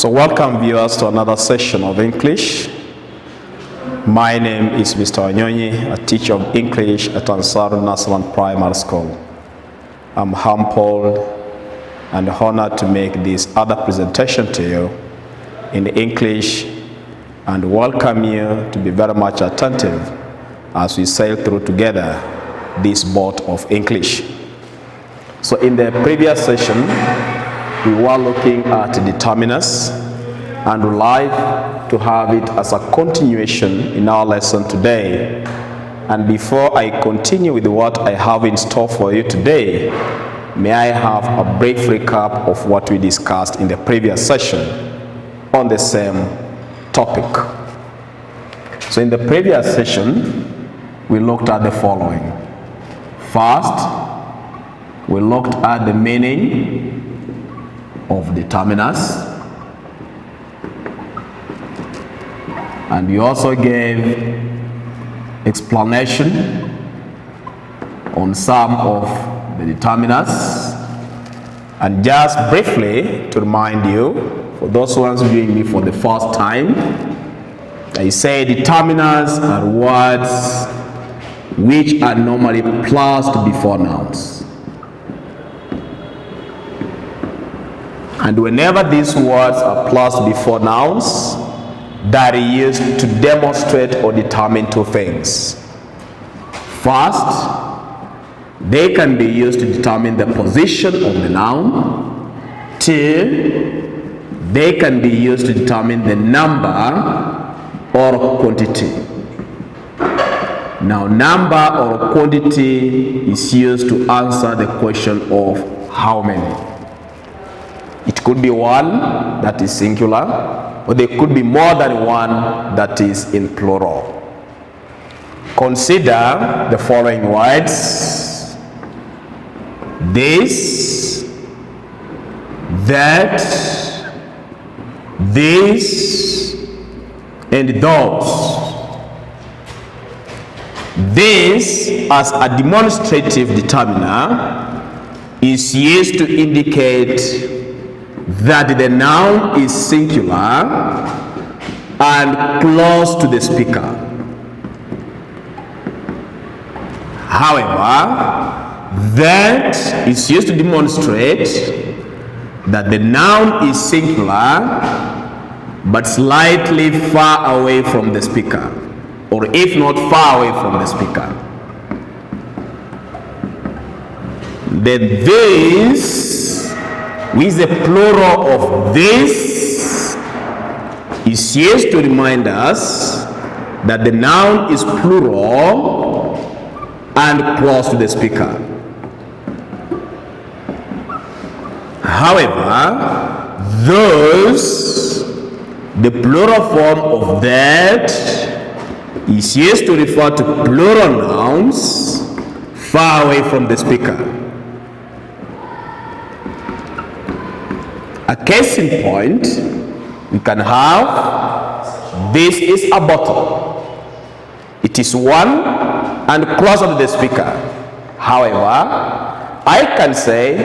So welcome viewers to another session of English. My name is Mr. Wanyonyi, a teacher of English at Ansaaru National Primary School. I'm humbled and honored to make this other presentation to you in English and welcome you to be very much attentive as we sail through together this boat of English. So in the previous session, we were looking at determiners and would like to have it as a continuation in our lesson today. And before I continue with what I have in store for you today, may I have a brief recap of what we discussed in the previous session on the same topic. So in the previous session, we looked at the following. First, we looked at the meaning of determiners, and we also gave explanation on some of the determiners. And just briefly to remind you, for those ones viewing me for the first time, I say determiners are words which are normally placed before nouns. And whenever these words are placed before nouns, they are used to demonstrate or determine two things. First, they can be used to determine the position of the noun. Two, they can be used to determine the number or quantity. Now, number or quantity is used to answer the question of how many. It could be one that is singular, or there could be more than one that is in plural. Consider the following words: this, that, this, and those. This, as a demonstrative determiner, is used to indicate that the noun is singular and close to the speaker. However, that is used to demonstrate that the noun is singular but slightly far away from the speaker, or if not far away from the speaker. Then this, with the plural of this, is used to remind us that the noun is plural and close to the speaker. However, those, the plural form of that, is used to refer to plural nouns far away from the speaker. A case in point, we can have, this is a bottle. It is one and closer to the speaker. However, I can say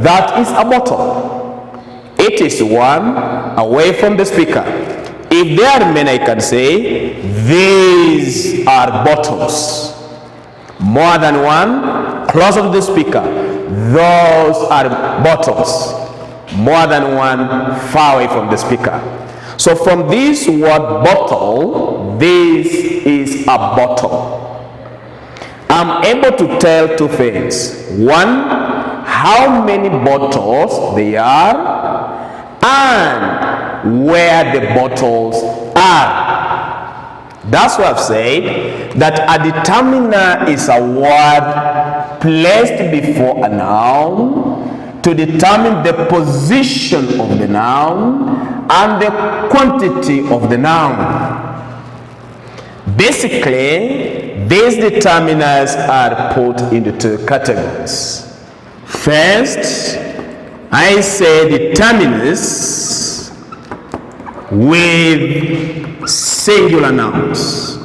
that is a bottle. It is one away from the speaker. If there are many, I can say these are bottles. More than one, closer to the speaker. Those are bottles. More than one, far away from the speaker. So from this word bottle, this is a bottle. I'm able to tell two things. One, how many bottles there are and where the bottles are. That's why I've said that a determiner is a word placed before a noun to determine the position of the noun and the quantity of the noun. Basically, these determiners are put into two categories. First, I say determiners with singular nouns.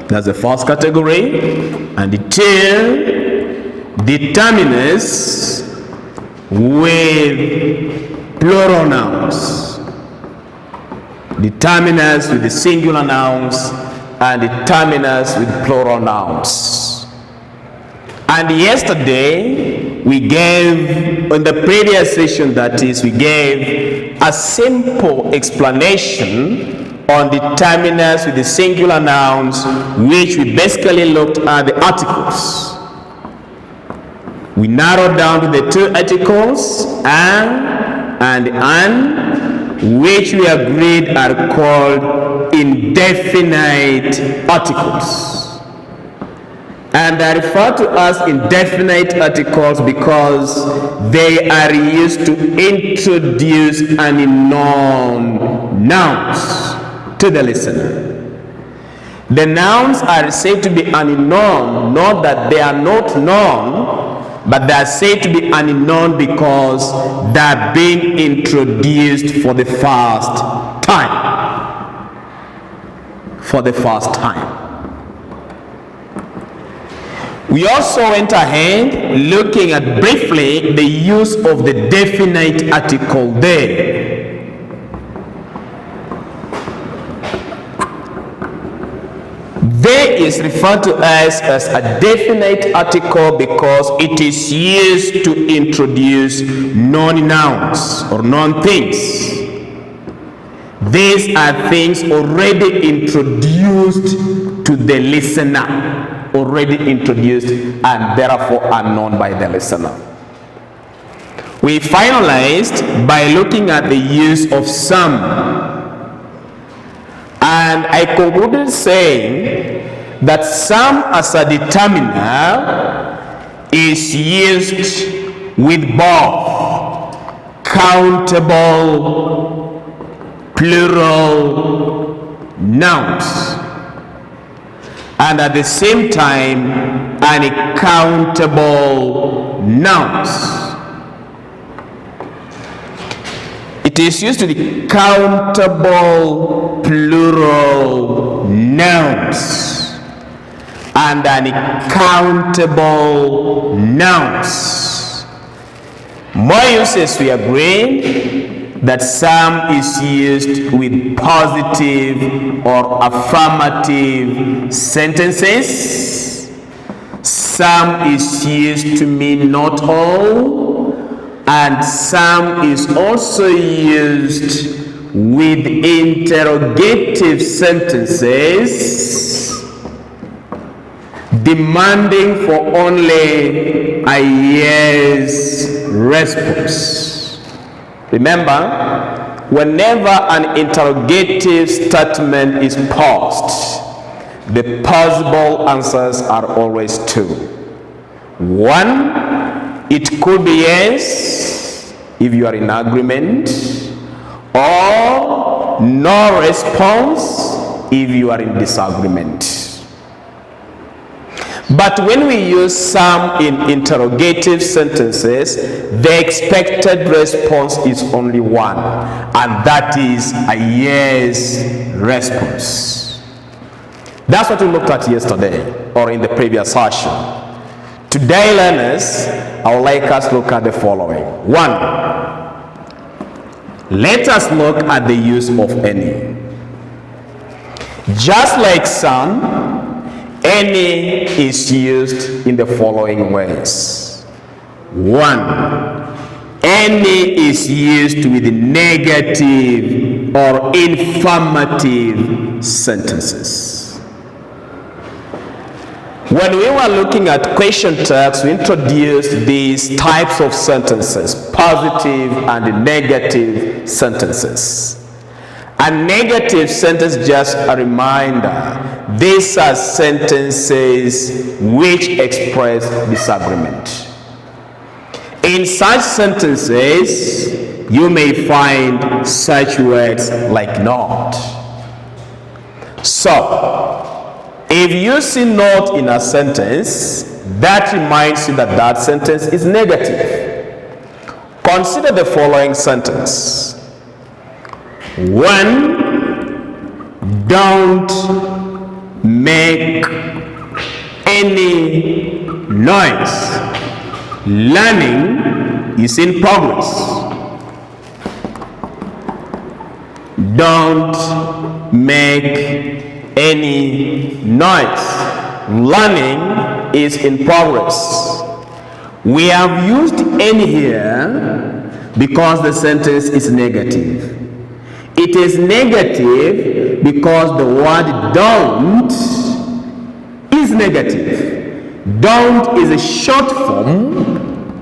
That's the first category. And the two, determiners with plural nouns. Determiners with the singular nouns and determiners with plural nouns. And yesterday we gave, in the previous session that is, we gave a simple explanation on determiners with the singular nouns, which we basically looked at the articles. We narrowed down to the two articles, and which we agreed are called indefinite articles. And I refer to as indefinite articles because they are used to introduce unknown nouns to the listener. The nouns are said to be unknown, not that they are not known, but they are said to be unknown because they are being introduced for the first time. For the first time. We also went ahead looking at briefly the use of the definite article there. There is referred to as a definite article because it is used to introduce known nouns or known things. These are things already introduced to the listener, already introduced and therefore unknown by the listener. We finalized by looking at the use of some. And I concluded saying that some as a determiner is used with both countable plural nouns and at the same time uncountable nouns. It is used to the countable plural nouns and uncountable nouns. More uses we agreed that some is used with positive or affirmative sentences. Some is used to mean not all. And some is also used with interrogative sentences demanding for only a yes response. Remember, whenever an interrogative statement is posed, the possible answers are always two. One, it could be yes if you are in agreement, or no response if you are in disagreement. But when we use some in interrogative sentences, the expected response is only one, and that is a yes response. That's what we looked at yesterday or in the previous session. Today, learners, I would like us to look at the following. One, let us look at the use of any. Just like some, any is used in the following ways. One, any is used with negative or informative sentences. When we were looking at question text, we introduced these types of sentences, positive and negative sentences. A negative sentence, just a reminder, these are sentences which express disagreement. In such sentences, you may find such words like not. So, if you see not in a sentence, that reminds you that that sentence is negative. Consider the following sentence. One, don't make any noise. Learning is in progress. Don't make any noise. Learning is in progress. We have used any here because the sentence is negative. It is negative because the word don't is negative. Don't is a short form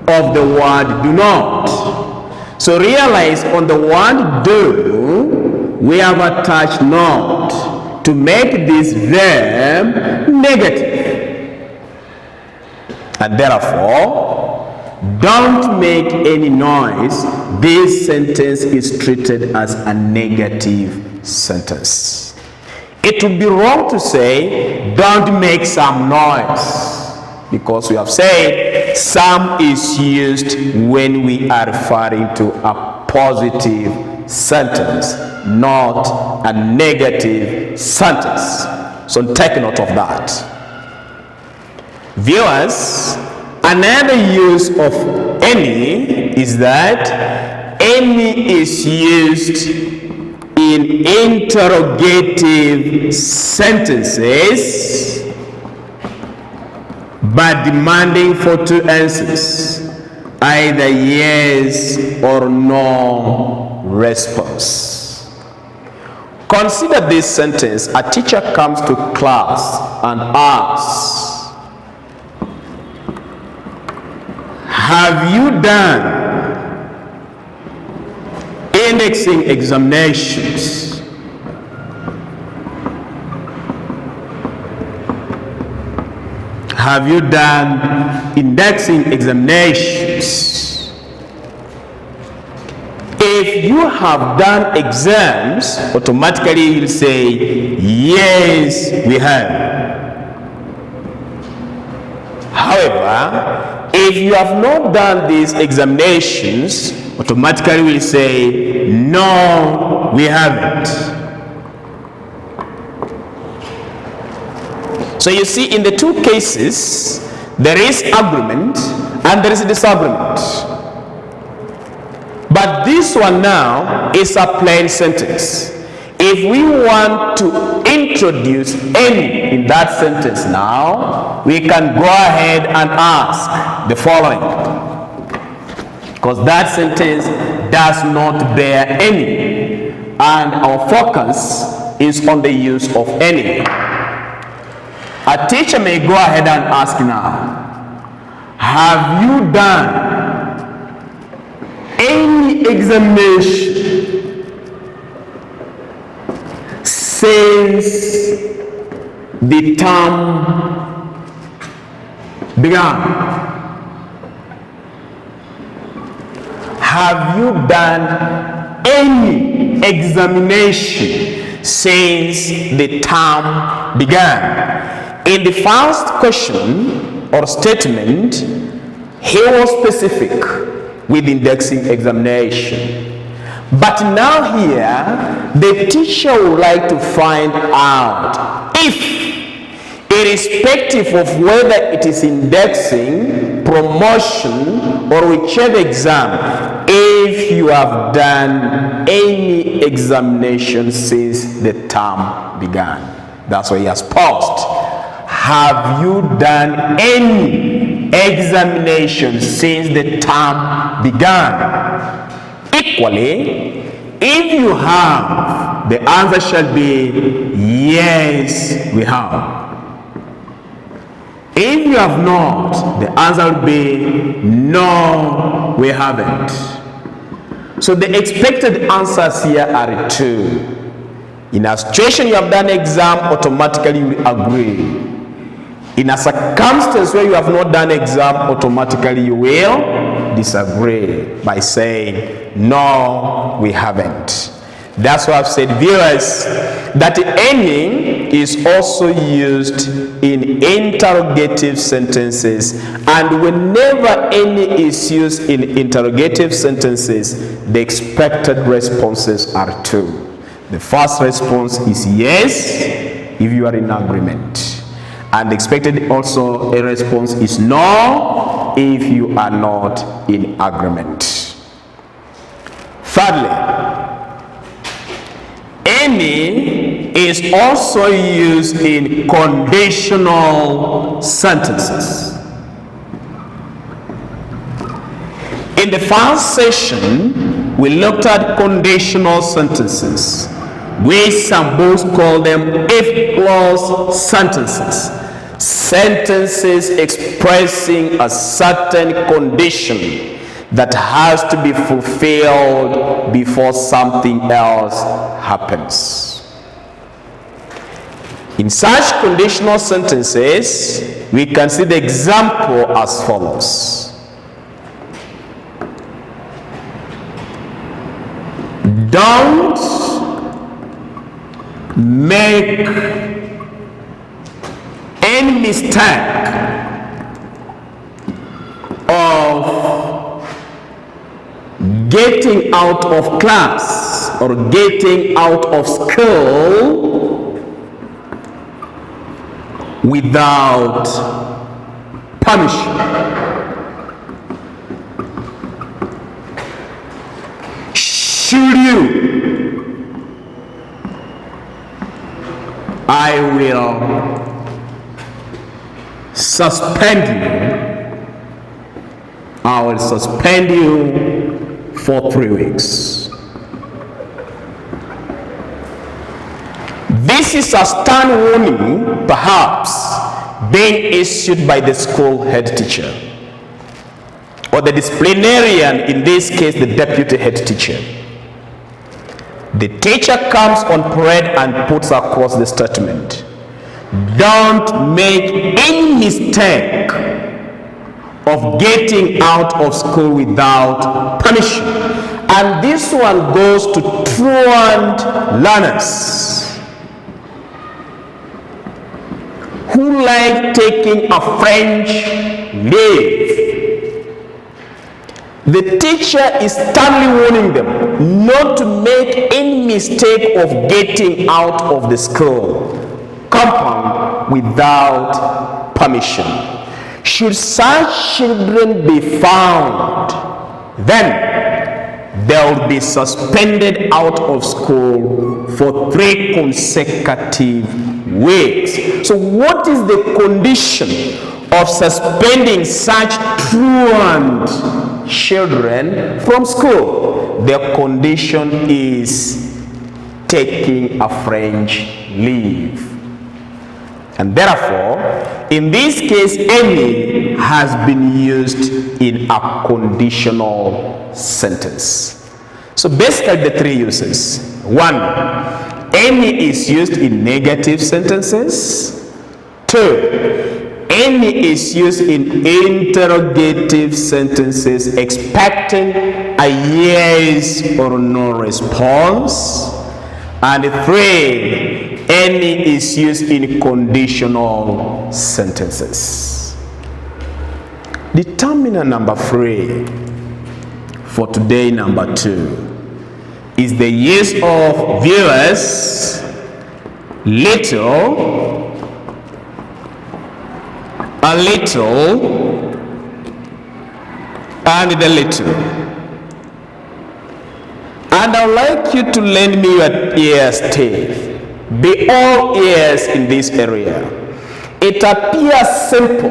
of the word do not. So realize on the word do, we have attached not to make this verb negative. And therefore, don't make any noise. This sentence is treated as a negative sentence. It would be wrong to say, don't make some noise, because we have said some is used when we are referring to a positive sentence, not a negative sentence. So take note of that. Viewers, another use of any is that any is used in interrogative sentences but demanding for two answers, either yes or no response. Consider this sentence. A teacher comes to class and asks, have you done indexing examinations? Have you done indexing examinations? If you have done exams, automatically you'll say, yes, we have. However, if you have not done these examinations, automatically we'll say, no, we haven't. So you see, in the two cases, there is agreement and there is disagreement. But this one now is a plain sentence. If we want to introduce any in that sentence now, we can go ahead and ask the following, because that sentence does not bear any, and our focus is on the use of any. A teacher may go ahead and ask now, have you done any examination since the term began? Have you done any examination since the term began? In the first question or statement, he was specific with indexing examination. But now here, the teacher would like to find out if, irrespective of whether it is indexing, promotion, or whichever exam, if you have done any examination since the term began. That's why he has paused. Have you done any examination since the term began? Equally, if you have, the answer shall be yes, we have. If you have not, the answer will be no, we haven't. So the expected answers here are two. In a situation you have done exam, automatically you will agree. In a circumstance where you have not done exam, automatically you will disagree by saying, no, we haven't. That's why I've said, viewers, that any is also used in interrogative sentences, and whenever any is used in interrogative sentences, the expected responses are two. The first response is yes, if you are in agreement. And expected also a response is no, if you are not in agreement. Thirdly, any is also used in conditional sentences. In the first session, we looked at conditional sentences. We some both call them if clause sentences. Sentences expressing a certain condition that has to be fulfilled before something else happens. In such conditional sentences, we can see the example as follows. Don't make any mistake of getting out of class or getting out of school without permission. Should you, I will suspend you. I will suspend you for 3 weeks. This is a stern warning, perhaps being issued by the school head teacher or the disciplinarian, in this case the deputy head teacher. The teacher comes on parade and puts across the statement, don't make any mistake of getting out of school without permission. And this one goes to truant learners who like taking a French leave. The teacher is sternly warning them not to make any mistake of getting out of the school compound without permission. Should such children be found, then they will be suspended out of school for 3 consecutive weeks. So what is the condition of suspending such truant children from school? The condition is taking a French leave. And therefore, in this case, any has been used in a conditional sentence. So basically the 3 uses. 1, any is used in negative sentences. 2, any is used in interrogative sentences expecting a yes or no response. And 3, any is used in conditional sentences. Determiner number 3 for today, number 2, is the use of viewers, little, a little, and the little. And I'd like you to lend me your ears, Steve. Be all ears in this area. It appears simple,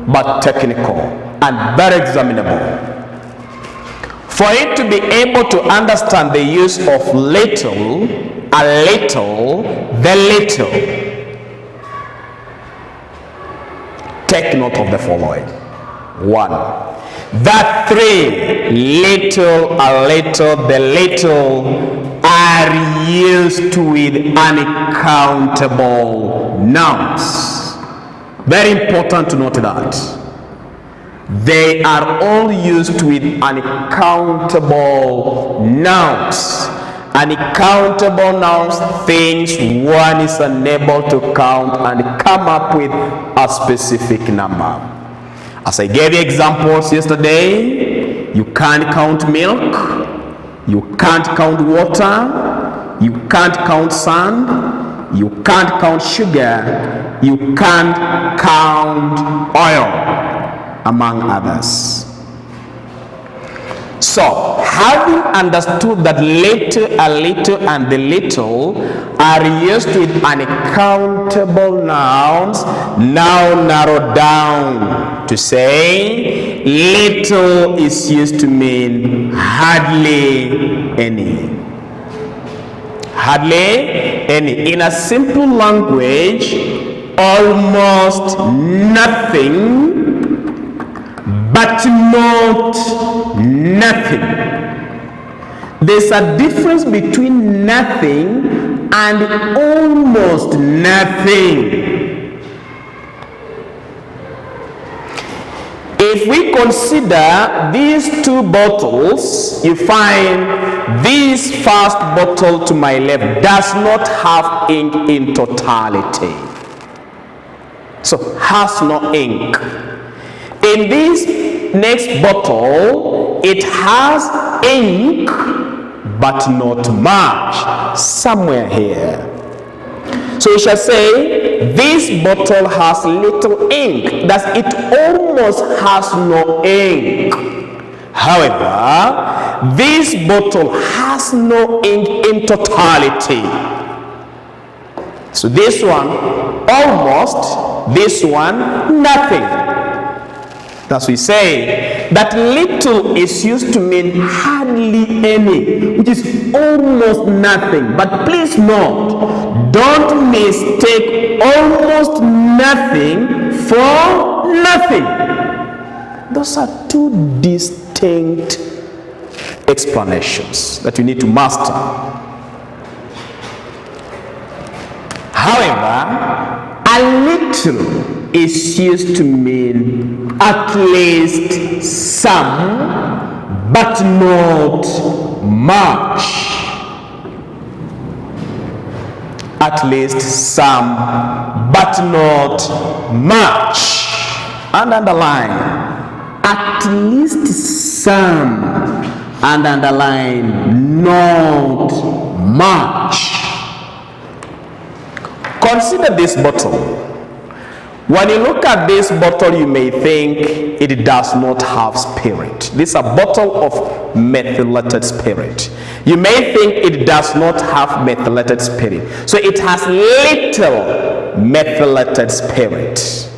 but technical and very examinable. For it to be able to understand the use of little, a little, the little, take note of the following. 1, the 3, little, a little, the little, are used with uncountable nouns. Very important to note that. They are all used with uncountable nouns. Uncountable nouns, things one is unable to count and come up with a specific number. As I gave you examples yesterday, you can't count milk, you can't count water, you can't count sand, you can't count sugar, you can't count oil, among others. So, having understood that little, a little, and the little are used with uncountable nouns, now narrow down to say little is used to mean hardly any. Hardly any. In a simple language, almost nothing, but not nothing. There's a difference between nothing and almost nothing. If we consider these two bottles, you find this first bottle to my left does not have ink in totality. So has no ink. In this next bottle, it has ink, but not much, somewhere here. So we shall say, this bottle has little ink, thus it almost has no ink. However, this bottle has no ink in totality. So this one, almost, this one, nothing. Thus we say that little is used to mean hardly any, which is almost nothing. But please note, don't mistake almost nothing for nothing. Those are two distinct explanations that you need to master. However, a little is used to mean at least some, but not much. At least some, but not much. And underline, at least some, and underline, not much. Consider this bottle. When you look at this bottle, you may think it does not have spirit. This is a bottle of methylated spirit. You may think it does not have methylated spirit. So it has little methylated spirit.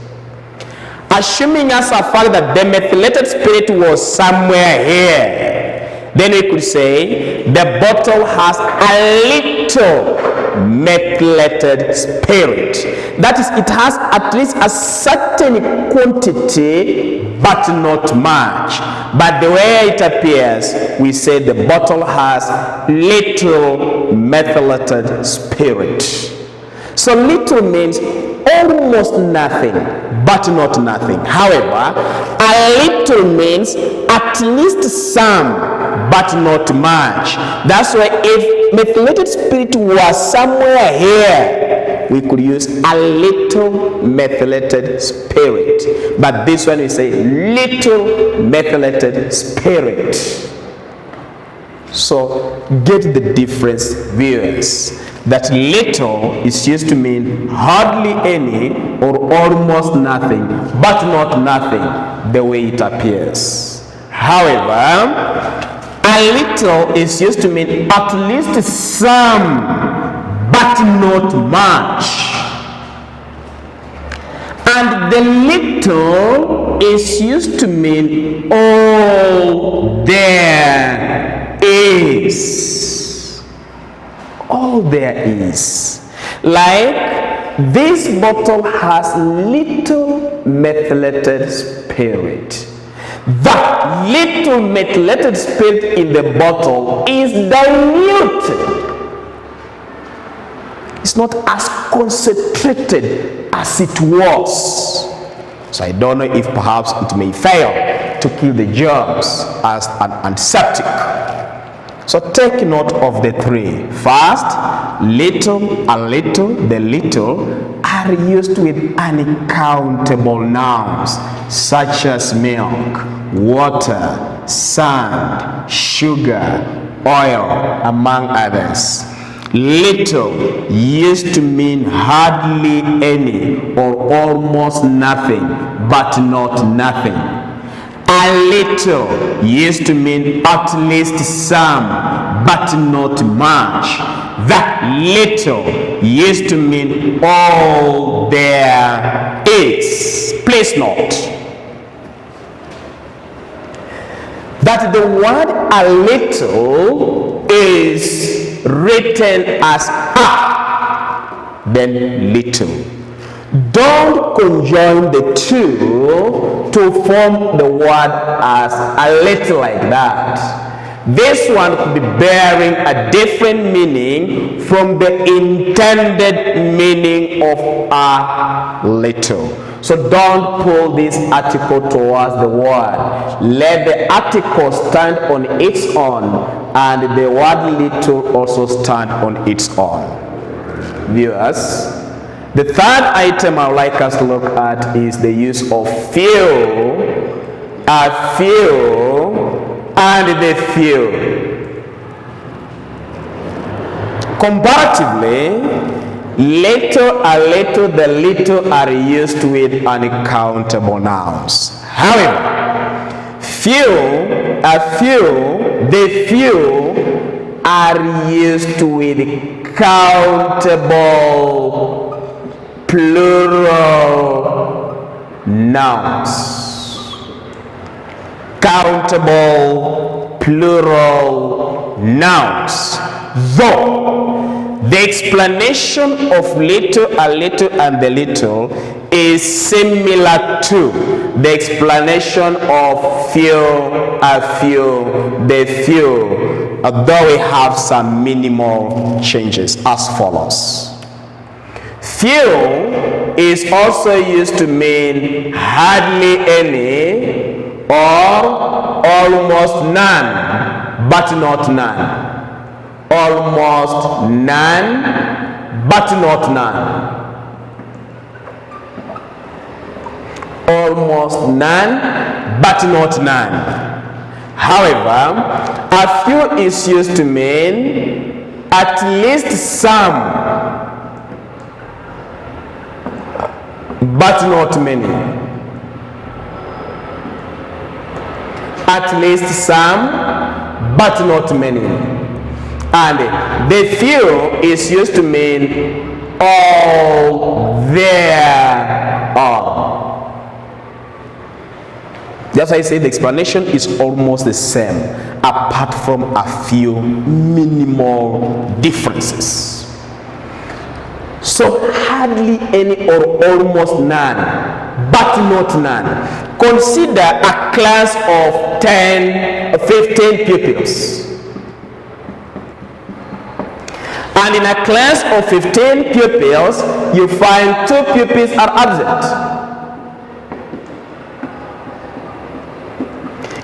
Assuming as a fact that the methylated spirit was somewhere here, then we could say the bottle has a little methylated spirit. That is, it has at least a certain quantity, but not much. But the way it appears, we say the bottle has little methylated spirit. So little means almost nothing, but not nothing. However, a little means at least some, but not much. That's why if methylated spirit was somewhere here, we could use a little methylated spirit. But this one we say little methylated spirit. So get the difference, viewers, that little is used to mean hardly any or almost nothing, but not nothing, the way it appears. However, a little is used to mean at least some, but not much. And the little is used to mean all there is. All there is. Like this bottle has little methylated spirit. That little methylated spirit in the bottle is diluted. It's not as concentrated as it was. So I don't know if perhaps it may fail to kill the germs as an antiseptic. So take note of the three. First, little, a little, the little are used with uncountable nouns such as milk, water, sand, sugar, oil, among others. Little used to mean hardly any or almost nothing, but not nothing. A little used to mean at least some, but not much. That little used to mean all there is. Please note that the word a little is written as a, then little. Don't conjoin the two to form the word as a little like that. This one could be bearing a different meaning from the intended meaning of a little. So don't pull this article towards the word. Let the article stand on its own and the word little also stand on its own. Viewers, the third item I would like us to look at is the use of few, a few, and the few. Comparatively, little, a little, the little are used with uncountable nouns. However, few, a few, the few are used with countable plural nouns. Countable plural nouns. Though the explanation of little, a little, and the little is similar to the explanation of few, a few, the few, although we have some minimal changes as follows. Few is also used to mean hardly any, or almost none, but not none. Almost none, but not none. Almost none, but not none. However, a few is used to mean at least some, but not many. At least some, but not many. And the few is used to mean all there are. That's why I say the explanation is almost the same, apart from a few minimal differences. So hardly any or almost none, but not none. Consider a class of 10 or 15 pupils. And in a class of 15 pupils, you find 2 pupils are absent.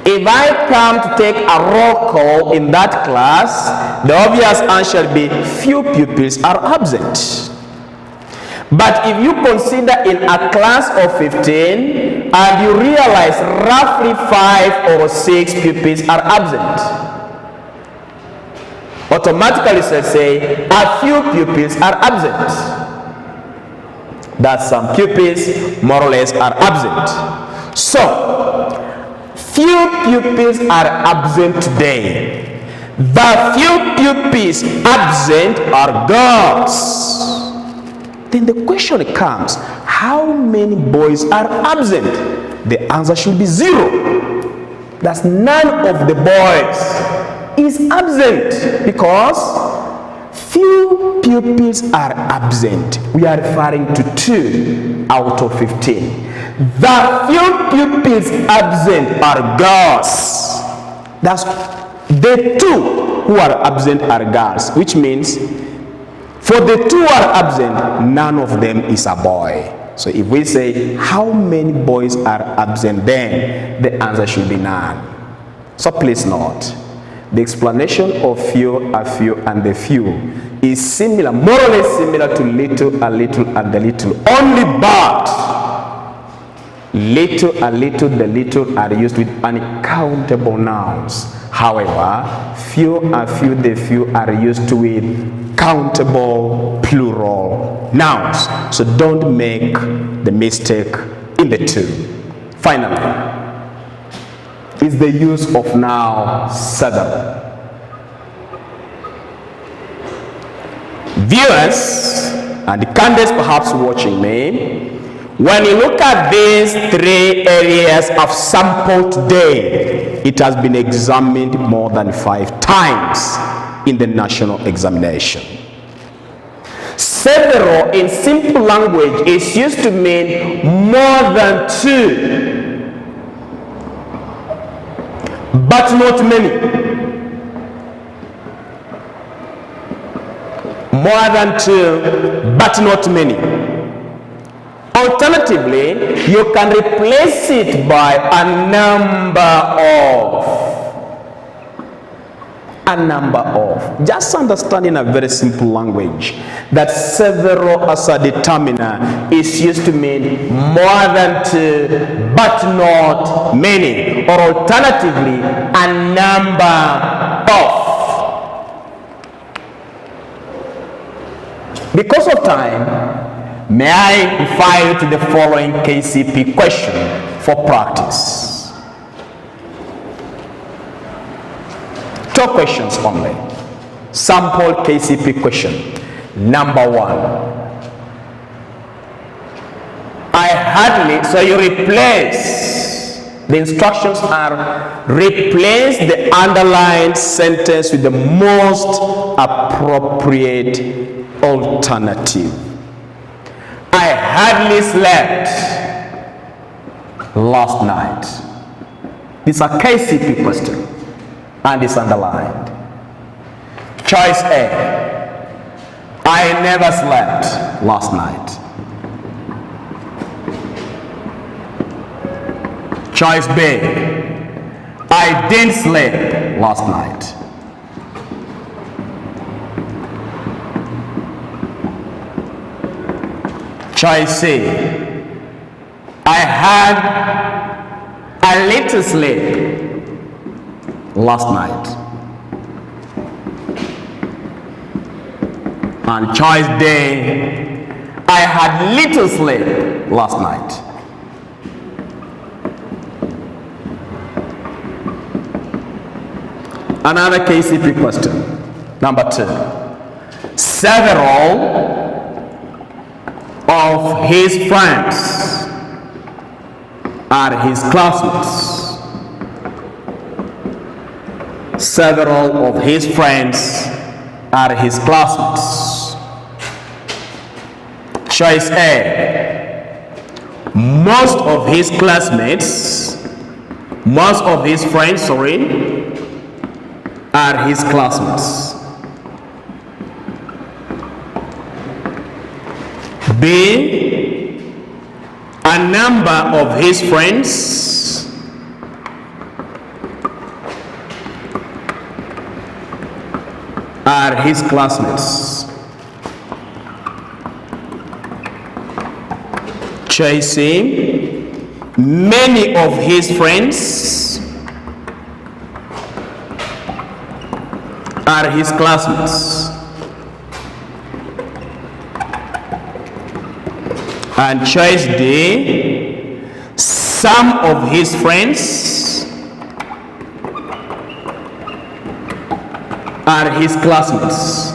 If I come to take a roll call in that class, the obvious answer will be few pupils are absent. But if you consider in a class of 15 and you realize roughly 5 or 6 pupils are absent, automatically say a few pupils are absent. That some pupils more or less are absent. So, few pupils are absent today. The few pupils absent are girls. Then the question comes, how many boys are absent? The answer should be 0. That's none of the boys is absent because few pupils are absent. We are referring to 2 out of 15. The few pupils absent are girls. That's the 2 who are absent are girls, which means for the 2 are absent, none of them is a boy. So if we say how many boys are absent, then the answer should be none. So please note, the explanation of few, a few, and the few is similar, more or less similar to little, a little, and the little. Only but little, a little, the little are used with uncountable nouns. However, few, a few, the few are used with countable plural nouns. So don't make the mistake in the two. Finally, is the use of now several. Viewers and the candidates perhaps watching me, when you look at these three areas of sample today, it has been examined more than 5 times in the national examination. Several in simple language is used to mean more than 2, but not many. More than 2, but not many. Alternatively, you can replace it by a number of. Just understanding a very simple language that several as a determiner is used to mean more than 2, but not many. Or alternatively, a number of. Because of time, may I refer you to the following KCP question for practice. 2 questions only. Sample KCP question. Number 1. So you replace, the instructions are replace the underlined sentence with the most appropriate alternative. I hardly slept last night. It's a KCP question and it's underlined. Choice A. I never slept last night. Choice B. I didn't sleep last night. Choice C. I had a little sleep last night. And choice D. I had little sleep last night. Another KCP question. Number 2. Several of his friends are his classmates. Several of his friends are his classmates. Choice A. Most of his friends, are his classmates. B. A number of his friends are his classmates. Choice C. Many of his friends are his classmates. And choice D. Some of his friends are his classmates.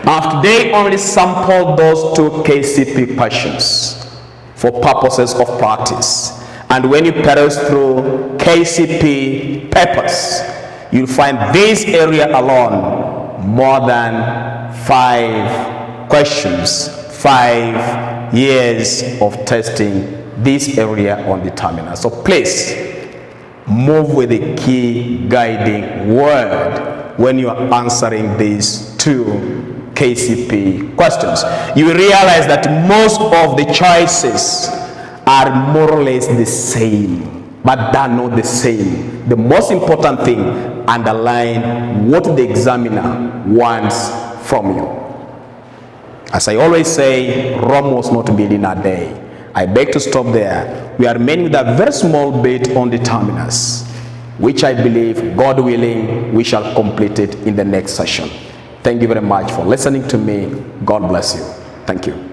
Now today only sample those 2 KCP questions for purposes of practice. And when you peruse through KCP papers, you'll find this area alone more than 5 questions, 5 years of testing this area on determinants. So please move with the key guiding word when you are answering these 2 KCP questions. You will realize that most of the choices are more or less the same, but they're not the same. The most important thing, underline what the examiner wants from you. As I always say, Rome was not built in a day. I beg to stop there. We are remaining with a very small bit on determinants, which I believe, God willing, we shall complete it in the next session. Thank you very much for listening to me. God bless you. Thank you.